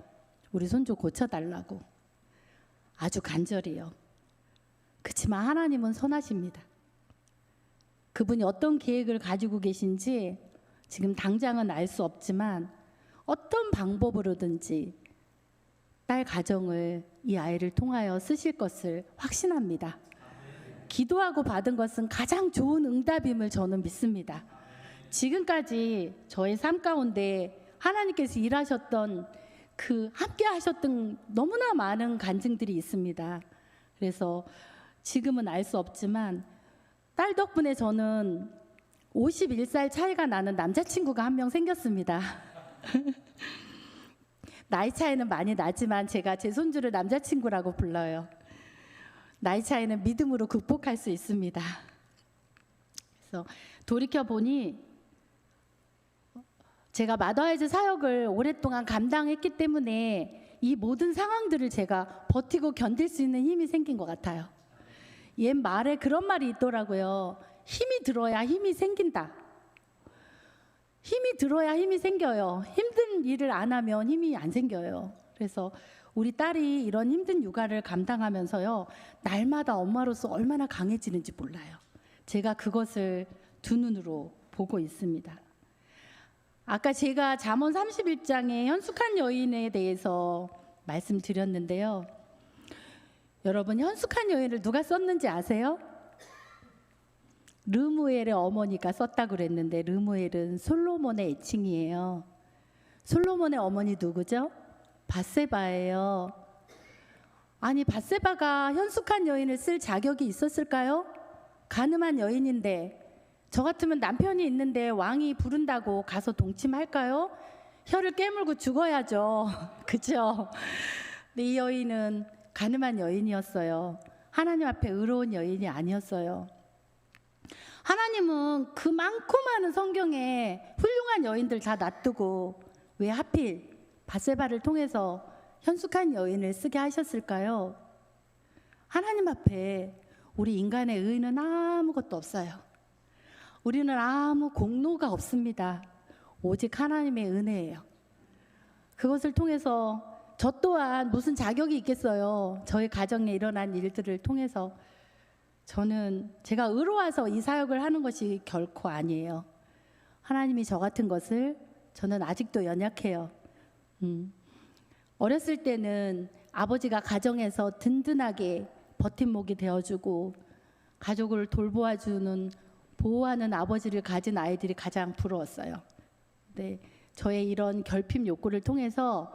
우리 손주 고쳐달라고. 아주 간절히요. 그렇지만 하나님은 선하십니다. 그분이 어떤 계획을 가지고 계신지 지금 당장은 알 수 없지만 어떤 방법으로든지 딸 가정을 이 아이를 통하여 쓰실 것을 확신합니다. 기도하고 받은 것은 가장 좋은 응답임을 저는 믿습니다. 지금까지 저의 삶 가운데 하나님께서 일하셨던 함께 하셨던 너무나 많은 간증들이 있습니다. 그래서 지금은 알 수 없지만 딸 덕분에 저는 51살 차이가 나는 남자친구가 한 명 생겼습니다. 나이 차이는 많이 나지만 제가 제 손주를 남자친구라고 불러요. 나이 차이는 믿음으로 극복할 수 있습니다. 그래서 돌이켜보니 제가 마더아이즈 사역을 오랫동안 감당했기 때문에 이 모든 상황들을 제가 버티고 견딜 수 있는 힘이 생긴 것 같아요. 옛 말에 그런 말이 있더라고요. 힘이 들어야 힘이 생긴다. 힘이 들어야 힘이 생겨요. 힘든 일을 안 하면 힘이 안 생겨요. 그래서 우리 딸이 이런 힘든 육아를 감당하면서요. 날마다 엄마로서 얼마나 강해지는지 몰라요. 제가 그것을 두 눈으로 보고 있습니다. 아까 제가 잠언 31장의 현숙한 여인에 대해서 말씀드렸는데요. 여러분 현숙한 여인을 누가 썼는지 아세요? 르무엘의 어머니가 썼다고 그랬는데 르무엘은 솔로몬의 애칭이에요. 솔로몬의 어머니 누구죠? 밧세바예요. 아니 밧세바가 현숙한 여인을 쓸 자격이 있었을까요? 가늠한 여인인데 저 같으면 남편이 있는데 왕이 부른다고 가서 동침할까요? 혀를 깨물고 죽어야죠. 그죠? 근데 이 여인은 가늠한 여인이었어요. 하나님 앞에 의로운 여인이 아니었어요. 하나님은 그 많고 많은 성경에 훌륭한 여인들 다 놔두고 왜 하필 밧세바를 통해서 현숙한 여인을 쓰게 하셨을까요? 하나님 앞에 우리 인간의 의는 아무것도 없어요. 우리는 아무 공로가 없습니다. 오직 하나님의 은혜예요. 그것을 통해서 저 또한 무슨 자격이 있겠어요. 저희 가정에 일어난 일들을 통해서 저는 제가 의로워서 이 사역을 하는 것이 결코 아니에요. 하나님이 저 같은 것을 저는 아직도 연약해요. 어렸을 때는 아버지가 가정에서 든든하게 버팀목이 되어주고 가족을 돌보아주는 보호하는 아버지를 가진 아이들이 가장 부러웠어요. 네, 저의 이런 결핍 욕구를 통해서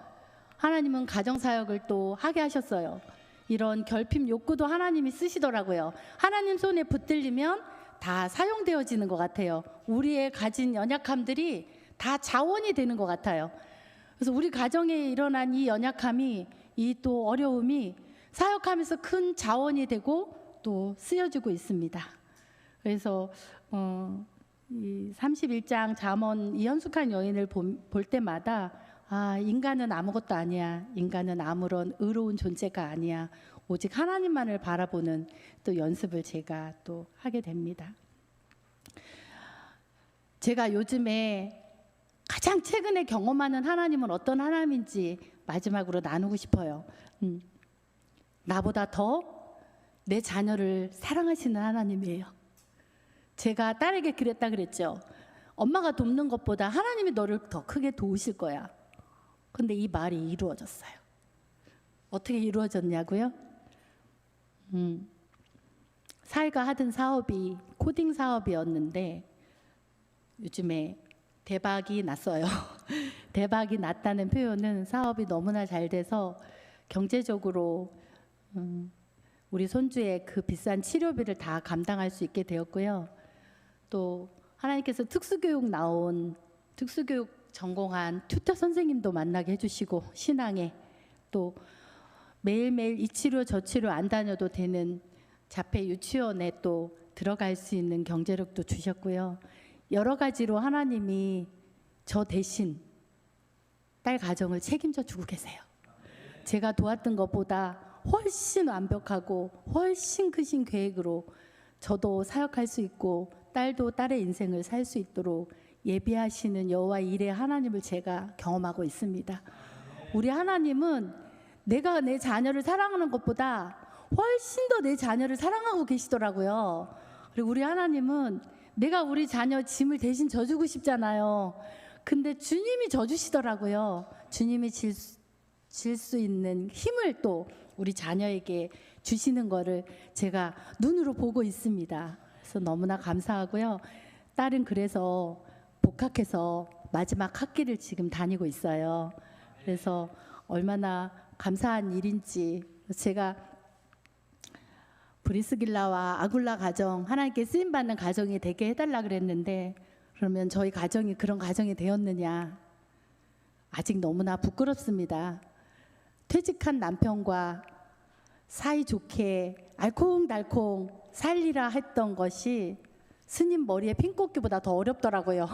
하나님은 가정사역을 또 하게 하셨어요. 이런 결핍 욕구도 하나님이 쓰시더라고요. 하나님 손에 붙들리면 다 사용되어지는 것 같아요. 우리의 가진 연약함들이 다 자원이 되는 것 같아요. 그래서 우리 가정에 일어난 이 연약함이, 이 또 어려움이 사역하면서 큰 자원이 되고 또 쓰여지고 있습니다. 그래서 이 31장 잠언 이 현숙한 여인을 볼 때마다 인간은 아무것도 아니야. 인간은 아무런 의로운 존재가 아니야. 오직 하나님만을 바라보는 또 연습을 제가 또 하게 됩니다. 제가 요즘에 가장 최근에 경험하는 하나님은 어떤 하나님인지 마지막으로 나누고 싶어요. 나보다 더 내 자녀를 사랑하시는 하나님이에요. 제가 딸에게 그랬다 그랬죠. 엄마가 돕는 것보다 하나님이 너를 더 크게 도우실 거야. 근데 이 말이 이루어졌어요. 어떻게 이루어졌냐고요? 사이가 하던 사업이 코딩 사업이었는데 요즘에 대박이 났어요. 대박이 났다는 표현은 사업이 너무나 잘 돼서 경제적으로 우리 손주의 그 비싼 치료비를 다 감당할 수 있게 되었고요. 또 하나님께서 특수교육 전공한 튜터 선생님도 만나게 해주시고 신앙에 또 매일매일 이 치료 저 치료 안 다녀도 되는 자폐 유치원에 또 들어갈 수 있는 경제력도 주셨고요. 여러 가지로 하나님이 저 대신 딸 가정을 책임져 주고 계세요. 제가 도왔던 것보다 훨씬 완벽하고 훨씬 크신 계획으로 저도 사역할 수 있고 딸도 딸의 인생을 살 수 있도록 예비하시는 여호와 일의 하나님을 제가 경험하고 있습니다. 우리 하나님은 내가 내 자녀를 사랑하는 것보다 훨씬 더 내 자녀를 사랑하고 계시더라고요. 그리고 우리 하나님은 내가 우리 자녀 짐을 대신 져주고 싶잖아요. 근데 주님이 져주시더라고요. 주님이 질 수 있는 힘을 또 우리 자녀에게 주시는 거를 제가 눈으로 보고 있습니다. 그래서 너무나 감사하고요. 딸은 그래서 복학해서 마지막 학기를 지금 다니고 있어요. 그래서 얼마나 감사한 일인지 제가 브리스길라와 아굴라 가정 하나님께 쓰임받는 가정이 되게 해달라 그랬는데 그러면 저희 가정이 그런 가정이 되었느냐 아직 너무나 부끄럽습니다. 퇴직한 남편과 사이좋게 알콩달콩 살리라 했던 것이 스님 머리에 핀 꽂기보다 더 어렵더라고요.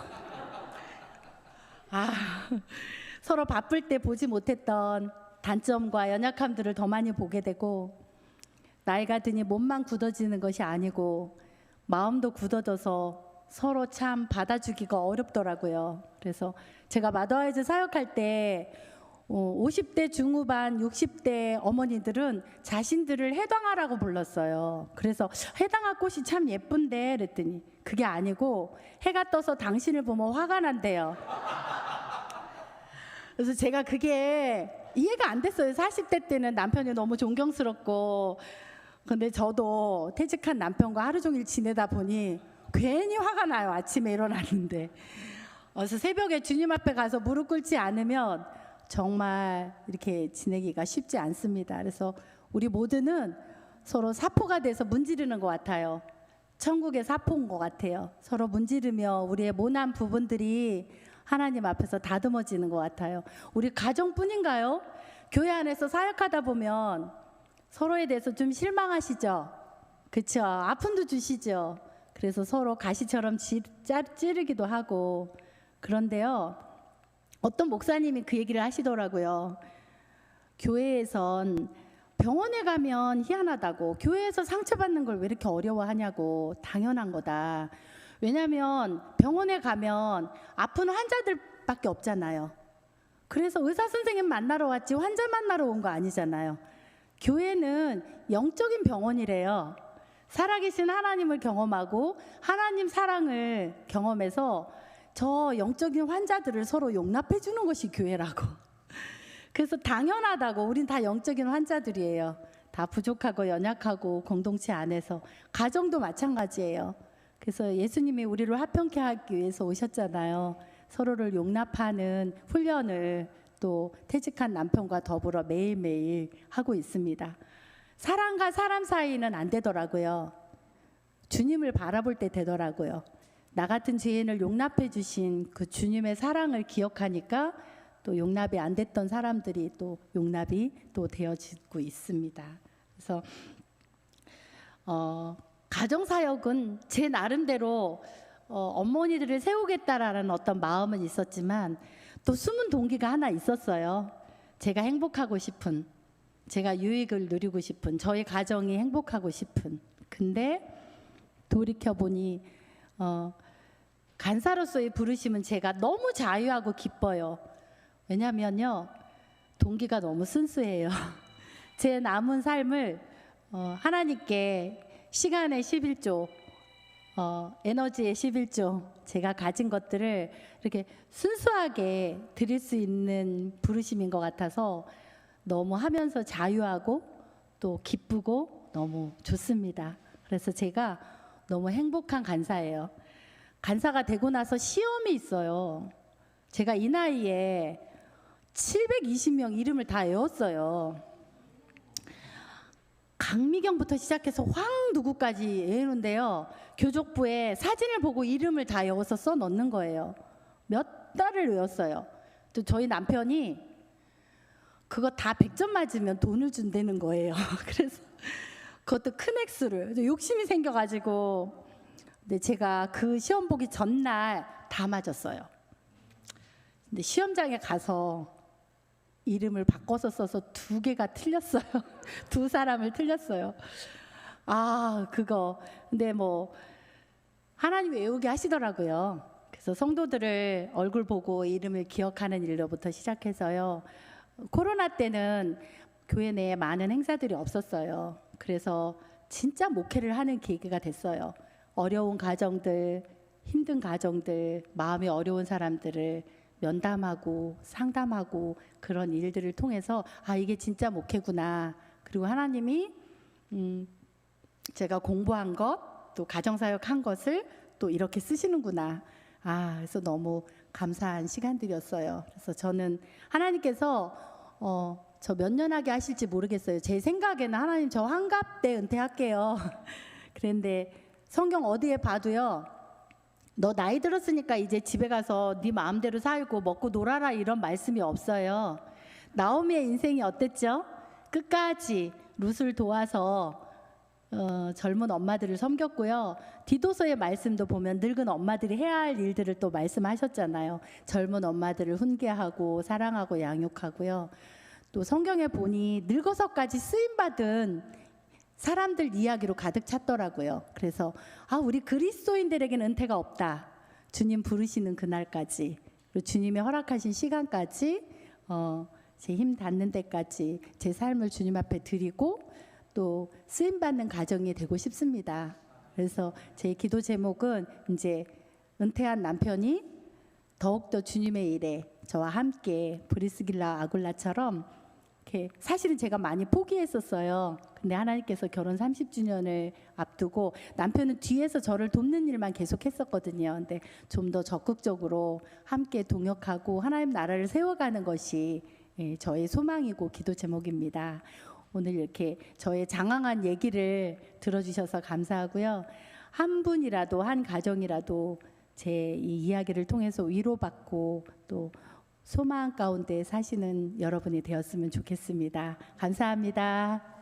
서로 바쁠 때 보지 못했던 단점과 연약함들을 더 많이 보게 되고 나이가 드니 몸만 굳어지는 것이 아니고 마음도 굳어져서 서로 참 받아주기가 어렵더라고요. 그래서 제가 마더와이즈 사역할 때 50대 중후반 60대 어머니들은 자신들을 해당하라고 불렀어요. 그래서 해당화 꽃이 참 예쁜데 그랬더니 그게 아니고 해가 떠서 당신을 보면 화가 난대요. 그래서 제가 그게 이해가 안 됐어요. 40대 때는 남편이 너무 존경스럽고 근데 저도 퇴직한 남편과 하루 종일 지내다 보니 괜히 화가 나요. 아침에 일어났는데 그래서 새벽에 주님 앞에 가서 무릎 꿇지 않으면 정말 이렇게 지내기가 쉽지 않습니다. 그래서 우리 모두는 서로 사포가 돼서 문지르는 것 같아요. 천국의 사포인 것 같아요. 서로 문지르며 우리의 모난 부분들이 하나님 앞에서 다듬어지는 것 같아요. 우리 가정뿐인가요? 교회 안에서 사역하다 보면 서로에 대해서 좀 실망하시죠? 그렇죠? 아픔도 주시죠? 그래서 서로 가시처럼 찌르기도 하고 그런데요. 어떤 목사님이 그 얘기를 하시더라고요. 교회에선 병원에 가면 희한하다고 교회에서 상처받는 걸 왜 이렇게 어려워하냐고 당연한 거다. 왜냐하면 병원에 가면 아픈 환자들밖에 없잖아요. 그래서 의사 선생님 만나러 왔지 환자 만나러 온 거 아니잖아요. 교회는 영적인 병원이래요. 살아계신 하나님을 경험하고 하나님 사랑을 경험해서 저 영적인 환자들을 서로 용납해 주는 것이 교회라고. 그래서 당연하다고. 우린 다 영적인 환자들이에요. 다 부족하고 연약하고 공동체 안에서. 가정도 마찬가지예요. 그래서 예수님이 우리를 화평케 하기 위해서 오셨잖아요. 서로를 용납하는 훈련을 또 퇴직한 남편과 더불어 매일매일 하고 있습니다. 사람과 사람 사이는 안 되더라고요. 주님을 바라볼 때 되더라고요. 나 같은 죄인을 용납해 주신 그 주님의 사랑을 기억하니까 또 용납이 안 됐던 사람들이 또 용납이 또 되어지고 있습니다. 그래서 가정사역은 제 나름대로 어머니들을 세우겠다라는 어떤 마음은 있었지만 또 숨은 동기가 하나 있었어요. 제가 행복하고 싶은, 제가 유익을 누리고 싶은, 저희 가정이 행복하고 싶은. 근데 돌이켜보니 간사로서의 부르심은 제가 너무 자유하고 기뻐요. 왜냐면요, 동기가 너무 순수해요. 제 남은 삶을 하나님께 시간의 11조, 에너지의 11조, 제가 가진 것들을 이렇게 순수하게 드릴 수 있는 부르심인 것 같아서 너무 하면서 자유하고 또 기쁘고 너무 좋습니다. 그래서 제가 너무 행복한 간사예요. 간사가 되고 나서 시험이 있어요. 제가 이 나이에 720명 이름을 다 외웠어요. 강미경부터 시작해서 황 누구까지 외우는데요. 교족부에 사진을 보고 이름을 다 외워서 써 넣는 거예요. 몇 달을 외웠어요. 또 저희 남편이 그거 다 100점 맞으면 돈을 준다는 거예요. 그래서 그것도 큰 액수를 욕심이 생겨가지고 근데 제가 그 시험 보기 전날 다 맞았어요. 근데 시험장에 가서 이름을 바꿔서 써서 2개가 틀렸어요. 2사람을 틀렸어요. 그거. 근데 뭐 하나님 외우게 하시더라고요. 그래서 성도들을 얼굴 보고 이름을 기억하는 일로부터 시작해서요. 코로나 때는 교회 내에 많은 행사들이 없었어요. 그래서 진짜 목회를 하는 계기가 됐어요. 어려운 가정들, 힘든 가정들, 마음이 어려운 사람들을 면담하고 상담하고 그런 일들을 통해서 이게 진짜 목회구나. 그리고 하나님이 제가 공부한 것, 또 가정사역 한 것을 또 이렇게 쓰시는구나. 그래서 너무 감사한 시간들이었어요. 그래서 저는 하나님께서 저 몇 년 하게 하실지 모르겠어요. 제 생각에는 하나님 저 환갑 때 은퇴할게요. 그런데 성경 어디에 봐도요. 너 나이 들었으니까 이제 집에 가서 네 마음대로 살고 먹고 놀아라 이런 말씀이 없어요. 나오미의 인생이 어땠죠? 끝까지 룻을 도와서 젊은 엄마들을 섬겼고요. 디도서의 말씀도 보면 늙은 엄마들이 해야 할 일들을 또 말씀하셨잖아요. 젊은 엄마들을 훈계하고 사랑하고 양육하고요. 또 성경에 보니 늙어서까지 쓰임받은 사람들 이야기로 가득 찼더라고요. 그래서 우리 그리스도인들에게는 은퇴가 없다. 주님 부르시는 그날까지, 그리고 주님의 허락하신 시간까지 제 힘 닿는 데까지 제 삶을 주님 앞에 드리고 또 쓰임받는 가정이 되고 싶습니다. 그래서 제 기도 제목은 이제 은퇴한 남편이 더욱더 주님의 일에 저와 함께 브리스길라 아굴라처럼 이렇게 사실은 제가 많이 포기했었어요. 근데 하나님께서 결혼 30주년을 앞두고 남편은 뒤에서 저를 돕는 일만 계속 했었거든요. 근데 좀 더 적극적으로 함께 동역하고 하나님 나라를 세워가는 것이 저의 소망이고 기도 제목입니다. 오늘 이렇게 저의 장황한 얘기를 들어주셔서 감사하고요. 한 분이라도 한 가정이라도 제 이 이야기를 통해서 위로받고 또 소망 가운데 사시는 여러분이 되었으면 좋겠습니다. 감사합니다.